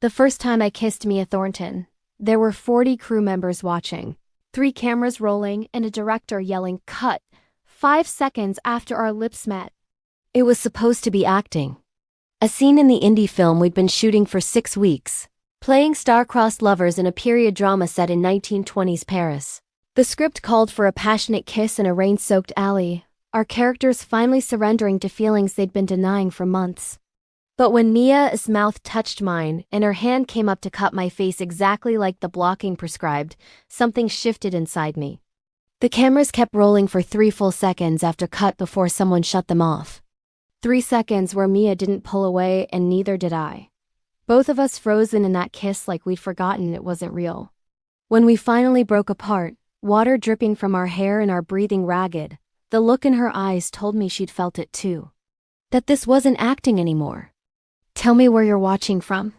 The first time I kissed Mia Thornton, there were 40 crew members watching, 3 cameras rolling and a director yelling "cut" 5 seconds after our lips met. It was supposed to be acting. A scene in the indie film we'd been shooting for 6 weeks, playing star-crossed lovers in a period drama set in 1920s Paris. The script called for a passionate kiss in a rain-soaked alley, our characters finally surrendering to feelings they'd been denying for months. But when Mia's mouth touched mine and her hand came up to cut my face exactly like the blocking prescribed, something shifted inside me. The cameras kept rolling for 3 full seconds after cut before someone shut them off. 3 seconds where Mia didn't pull away and neither did I. Both of us frozen in that kiss like we'd forgotten it wasn't real. When we finally broke apart, water dripping from our hair and our breathing ragged, the look in her eyes told me she'd felt it too. That this wasn't acting anymore. Tell me where you're watching from.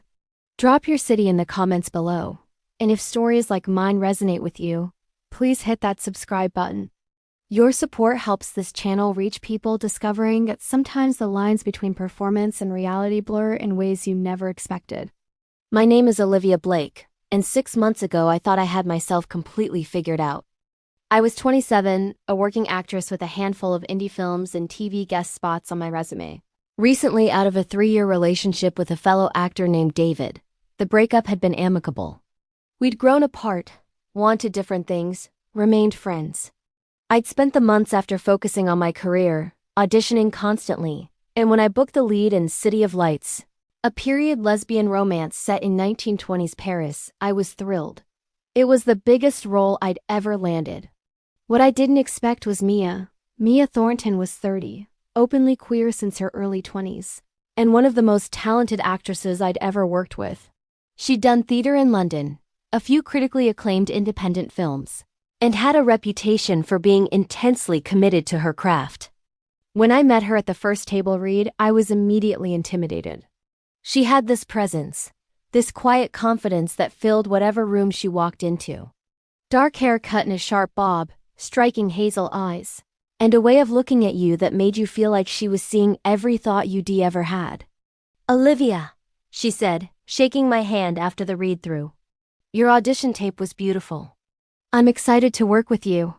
Drop your city in the comments below, and if stories like mine resonate with you, please hit that subscribe button. Your support helps this channel reach people discovering that sometimes the lines between performance and reality blur in ways you never expected. My name is Olivia Blake, and 6 months ago I thought I had myself completely figured out. I was 27, a working actress with a handful of indie films and TV guest spots on my resume. Recently out of a 3-year relationship with a fellow actor named David, the breakup had been amicable. We'd grown apart, wanted different things, remained friends. I'd spent the months after focusing on my career, auditioning constantly, and when I booked the lead in City of Lights, a period lesbian romance set in 1920s Paris, I was thrilled. It was the biggest role I'd ever landed. What I didn't expect was Mia Thornton was 30. Openly queer since her early 20s, and one of the most talented actresses I'd ever worked with. She'd done theater in London, a few critically acclaimed independent films, and had a reputation for being intensely committed to her craft. When I met her at the first table read, I was immediately intimidated. She had this presence, this quiet confidence that filled whatever room she walked into. Dark hair cut in a sharp bob, striking hazel eyes, and a way of looking at you that made you feel like she was seeing every thought you'd ever had. "Olivia," she said, shaking my hand after the read-through. "Your audition tape was beautiful. I'm excited to work with you."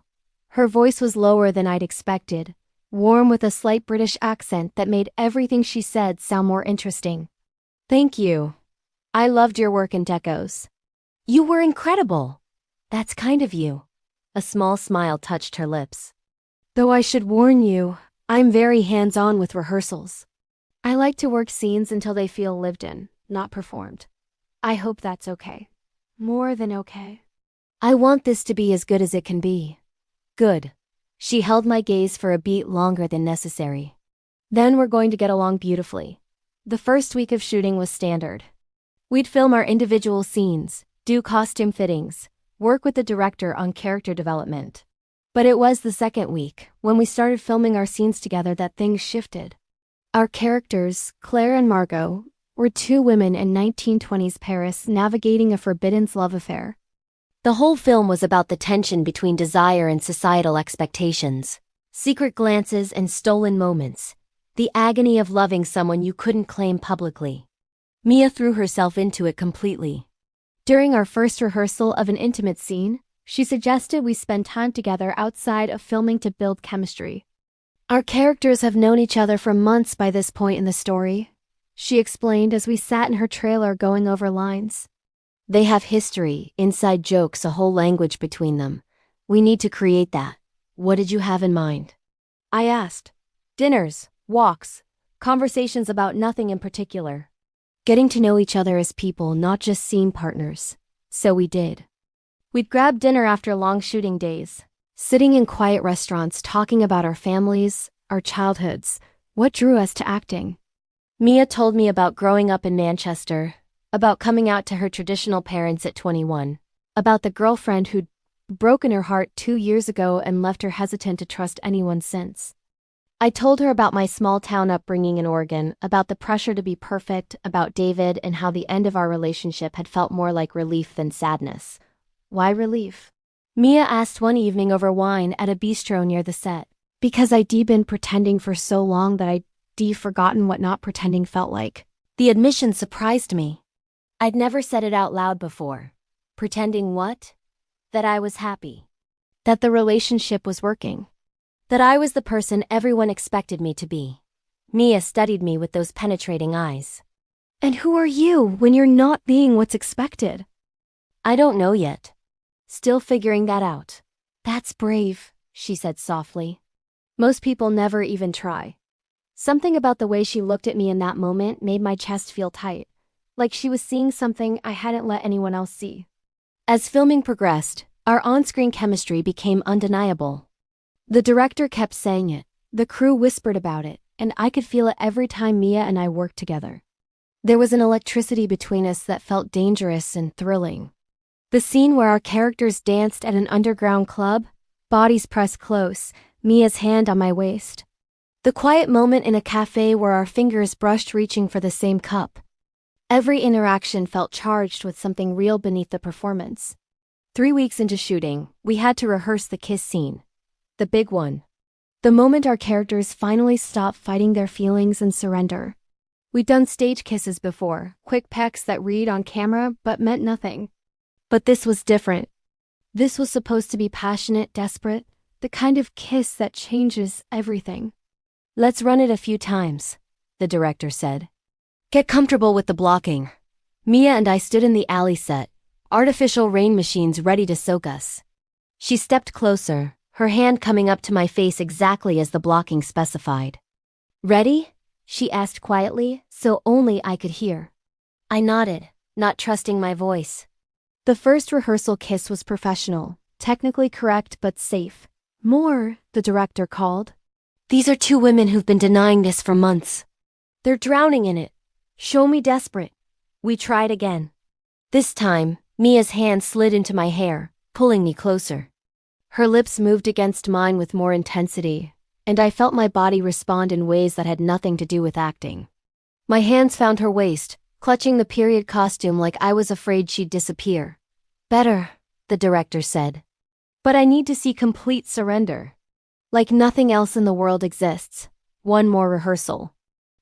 Her voice was lower than I'd expected, warm with a slight British accent that made everything she said sound more interesting. "Thank you. I loved your work in Decos. You were incredible. That's kind of you." A small smile touched her lips. "Though I should warn you, I'm very hands-on with rehearsals. I like to work scenes until they feel lived in, not performed. I hope that's okay. More than okay. I want this to be as good as it can be." "Good." She held my gaze for a beat longer than necessary. "Then we're going to get along beautifully." The first week of shooting was standard. We'd film our individual scenes, do costume fittings, work with the director on character development. But it was the second week, when we started filming our scenes together, that things shifted. Our characters, Claire and Margot, were 2 women in 1920s Paris navigating a forbidden love affair. The whole film was about the tension between desire and societal expectations, secret glances and stolen moments, the agony of loving someone you couldn't claim publicly. Mia threw herself into it completely. During our first rehearsal of an intimate scene, she suggested we spend time together outside of filming to build chemistry. "Our characters have known each other for months by this point in the story," she explained as we sat in her trailer going over lines. "They have history, inside jokes, a whole language between them. We need to create that. What did you have in mind?" I asked. "Dinners, walks, conversations about nothing in particular. Getting to know each other as people, not just scene partners." So we did. We'd grab dinner after long shooting days, sitting in quiet restaurants talking about our families, our childhoods, what drew us to acting. Mia told me about growing up in Manchester, about coming out to her traditional parents at 21, about the girlfriend who'd broken her heart 2 years ago and left her hesitant to trust anyone since. I told her about my small-town upbringing in Oregon, about the pressure to be perfect, about David, and how the end of our relationship had felt more like relief than sadness. "Why relief?" Mia asked one evening over wine at a bistro near the set. "Because I'd been pretending for so long that I'd forgotten what not pretending felt like." The admission surprised me. I'd never said it out loud before. Pretending what? That I was happy. That the relationship was working. That I was the person everyone expected me to be. Mia studied me with those penetrating eyes. And who are you when you're not being what's expected? I don't know yet. Still figuring that out. That's brave, she said softly. Most people never even try. Something about the way she looked at me in that moment made my chest feel tight, like she was seeing something I hadn't let anyone else see. As filming progressed, our on-screen chemistry became undeniable. The director kept saying it, the crew whispered about it, and I could feel it every time Mia and I worked together. There was an electricity between us that felt dangerous and thrilling. The scene where our characters danced at an underground club, bodies pressed close, Mia's hand on my waist. The quiet moment in a cafe where our fingers brushed reaching for the same cup. Every interaction felt charged with something real beneath the performance. 3 weeks into shooting, we had to rehearse the kiss scene. The big one. The moment our characters finally stopped fighting their feelings and surrender. We'd done stage kisses before, quick pecks that read on camera but meant nothing. But this was different. This was supposed to be passionate, desperate, the kind of kiss that changes everything. Let's run it a few times, the director said. Get comfortable with the blocking. Mia and I stood in the alley set, artificial rain machines ready to soak us. She stepped closer, her hand coming up to my face exactly as the blocking specified. Ready? She asked quietly, so only I could hear. I nodded, not trusting my voice. The first rehearsal kiss was professional, technically correct but safe. More, the director called. These are 2 women who've been denying this for months. They're drowning in it. Show me desperate. We tried again. This time, Mia's hand slid into my hair, pulling me closer. Her lips moved against mine with more intensity, and I felt my body respond in ways that had nothing to do with acting. My hands found her waist, clutching the period costume like I was afraid she'd disappear. Better, the director said. But I need to see complete surrender. Like nothing else in the world exists. One more rehearsal.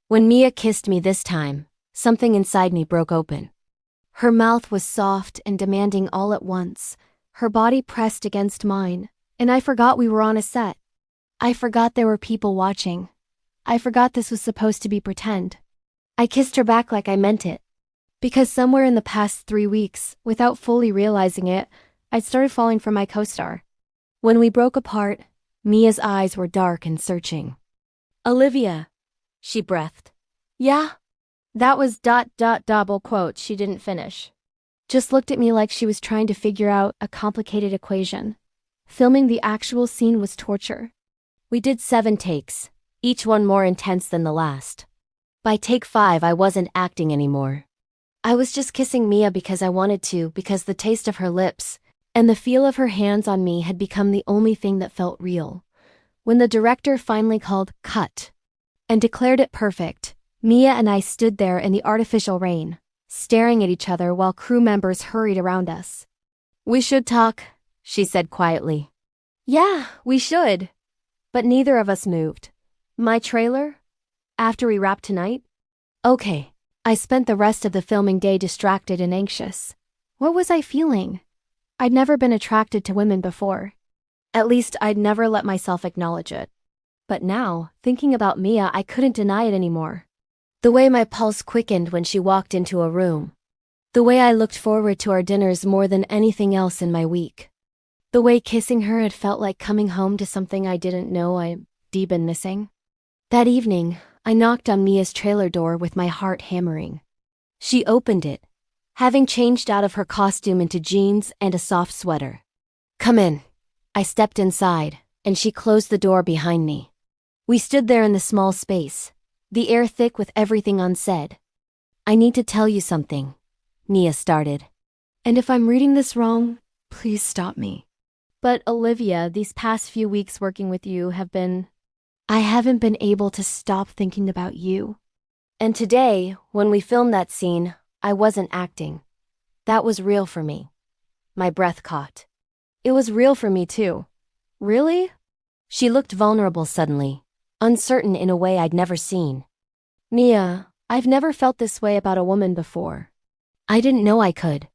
When Mia kissed me this time, something inside me broke open. Her mouth was soft and demanding all at once. Her body pressed against mine, and I forgot we were on a set. I forgot there were people watching. I forgot this was supposed to be pretend. I kissed her back like I meant it. Because somewhere in the past 3 weeks, without fully realizing it, I'd started falling for my co-star. When we broke apart, Mia's eyes were dark and searching. Olivia, she breathed. Yeah? That was ... double quote she didn't finish. Just looked at me like she was trying to figure out a complicated equation. Filming the actual scene was torture. We did 7 takes, each one more intense than the last. By take 5, I wasn't acting anymore. I was just kissing Mia because I wanted to, because the taste of her lips and the feel of her hands on me had become the only thing that felt real. When the director finally called cut and declared it perfect, Mia and I stood there in the artificial rain, staring at each other while crew members hurried around us. We should talk, she said quietly. Yeah, we should. But neither of us moved. My trailer? After we wrap tonight? Okay. I spent the rest of the filming day distracted and anxious. What was I feeling? I'd never been attracted to women before. At least I'd never let myself acknowledge it. But now, thinking about Mia, I couldn't deny it anymore. The way my pulse quickened when she walked into a room. The way I looked forward to our dinners more than anything else in my week. The way kissing her had felt like coming home to something I didn't know I'd been missing. That evening, I knocked on Mia's trailer door with my heart hammering. She opened it, having changed out of her costume into jeans and a soft sweater. Come in. I stepped inside, and she closed the door behind me. We stood there in the small space, the air thick with everything unsaid. I need to tell you something, Mia started. And if I'm reading this wrong, please stop me. But Olivia, these past few weeks working with you I haven't been able to stop thinking about you. And today, when we filmed that scene, I wasn't acting. That was real for me. My breath caught. It was real for me too. Really? She looked vulnerable suddenly, uncertain in a way I'd never seen. Mia, I've never felt this way about a woman before. I didn't know I could.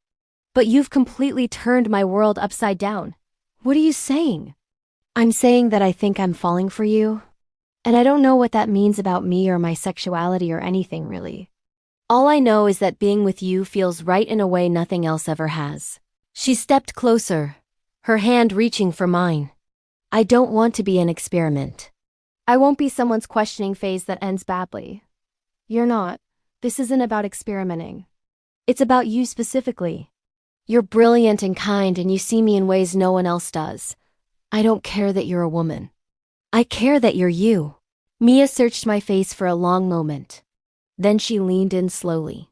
But you've completely turned my world upside down. What are you saying? I'm saying that I think I'm falling for you. And I don't know what that means about me or my sexuality or anything really. All I know is that being with you feels right in a way nothing else ever has. She stepped closer, her hand reaching for mine. I don't want to be an experiment. I won't be someone's questioning phase that ends badly. You're not. This isn't about experimenting. It's about you specifically. You're brilliant and kind and you see me in ways no one else does. I don't care that you're a woman. I care that you're you. Mia searched my face for a long moment. Then she leaned in slowly,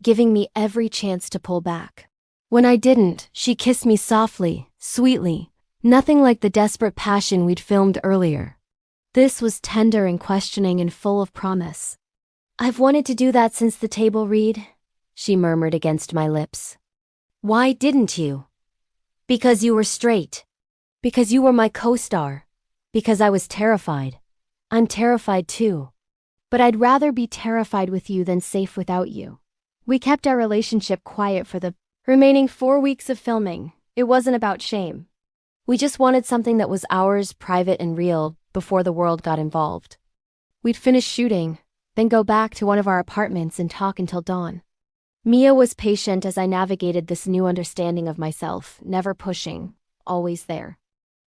giving me every chance to pull back. When I didn't, she kissed me softly, sweetly, nothing like the desperate passion we'd filmed earlier. This was tender and questioning and full of promise. I've wanted to do that since the table read, she murmured against my lips. Why didn't you? Because you were straight. Because you were my co-star. Because I was terrified. I'm terrified too. But I'd rather be terrified with you than safe without you. We kept our relationship quiet for the remaining 4 weeks of filming. It wasn't about shame. We just wanted something that was ours, private and real, before the world got involved. We'd finish shooting, then go back to one of our apartments and talk until dawn. Mia was patient as I navigated this new understanding of myself, never pushing, always there.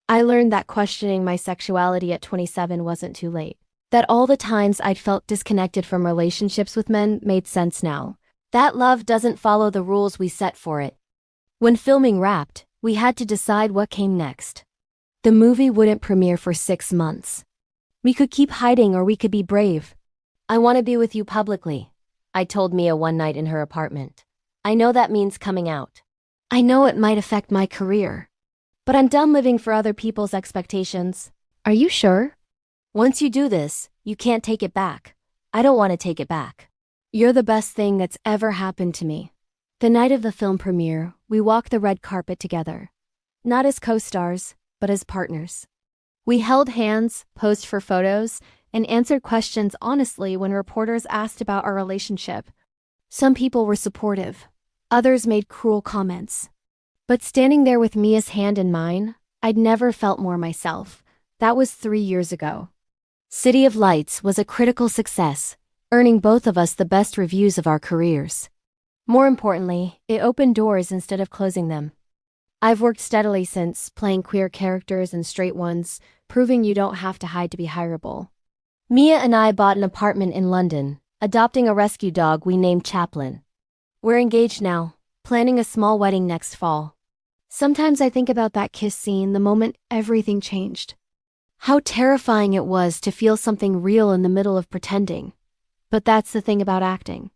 I learned that questioning my sexuality at 27 wasn't too late. That all the times I'd felt disconnected from relationships with men made sense now. That love doesn't follow the rules we set for it. When filming wrapped, we had to decide what came next. The movie wouldn't premiere for 6 months. We could keep hiding or we could be brave. I want to be with you publicly, I told Mia one night in her apartment. I know that means coming out. I know it might affect my career. But I'm done living for other people's expectations. Are you sure? Once you do this, you can't take it back. I don't want to take it back. You're the best thing that's ever happened to me. The night of the film premiere, we walked the red carpet together. Not as co-stars, but as partners. We held hands, posed for photos, and answered questions honestly when reporters asked about our relationship. Some people were supportive. Others made cruel comments. But standing there with Mia's hand in mine, I'd never felt more myself. That was 3 years ago. City of Lights was a critical success, earning both of us the best reviews of our careers. More importantly, it opened doors instead of closing them. I've worked steadily since, playing queer characters and straight ones, proving you don't have to hide to be hireable. Mia and I bought an apartment in London, adopting a rescue dog we named Chaplin. We're engaged now, planning a small wedding next fall. Sometimes I think about that kiss scene the moment everything changed. How terrifying it was to feel something real in the middle of pretending. But that's the thing about acting.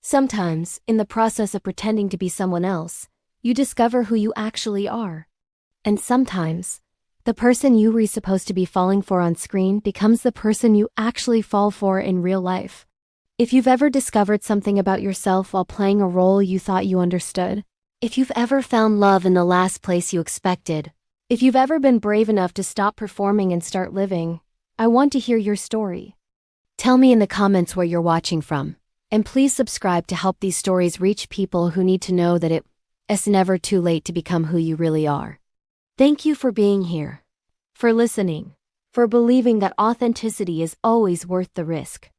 Sometimes, in the process of pretending to be someone else, you discover who you actually are. And sometimes, the person you were supposed to be falling for on screen becomes the person you actually fall for in real life. If you've ever discovered something about yourself while playing a role you thought you understood, if you've ever found love in the last place you expected, if you've ever been brave enough to stop performing and start living, I want to hear your story. Tell me in the comments where you're watching from, and please subscribe to help these stories reach people who need to know that it's never too late to become who you really are. Thank you for being here, for listening, for believing that authenticity is always worth the risk.